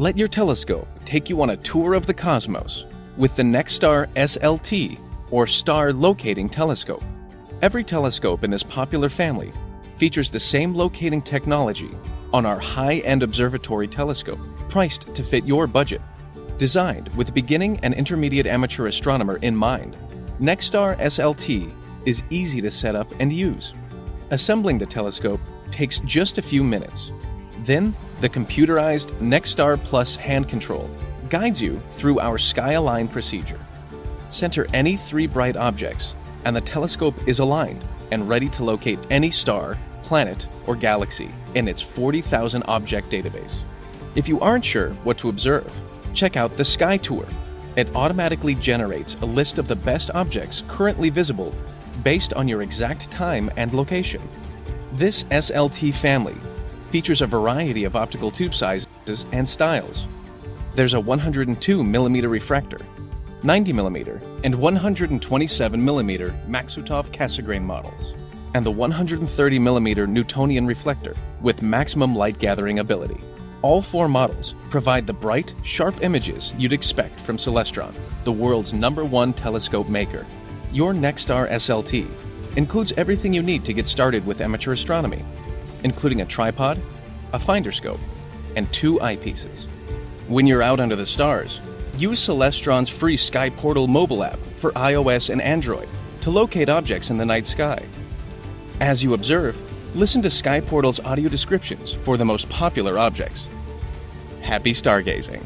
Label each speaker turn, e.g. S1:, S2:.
S1: Let your telescope take you on a tour of the cosmos with the NexStar SLT, or Star Locating Telescope. Every telescope in this popular family features the same locating technology on our high-end observatory telescope, priced to fit your budget. Designed with beginning and intermediate amateur astronomer in mind, NexStar SLT is easy to set up and use. Assembling the telescope takes just a few minutes. Then, the computerized NexStar Plus hand control guides you through our SkyAlign procedure. Center any 3 bright objects, and the telescope is aligned and ready to locate any star, planet, or galaxy in its 40,000 object database. If you aren't sure what to observe, check out the Sky Tour. It automatically generates a list of the best objects currently visible based on your exact time and location. This SLT family features a variety of optical tube sizes and styles. There's a 102mm refractor, 90mm, and 127mm Schmidt-Cassegrain models, and the 130mm Newtonian reflector with maximum light gathering ability. All 4 models provide the bright, sharp images you'd expect from Celestron, the world's #1 telescope maker. Your NexStar SLT includes everything you need to get started with amateur astronomy, including a tripod, a finder scope, and 2 eyepieces. When you're out under the stars, use Celestron's free Sky Portal mobile app for iOS and Android to locate objects in the night sky. As you observe, listen to Sky Portal's audio descriptions for the most popular objects. Happy stargazing!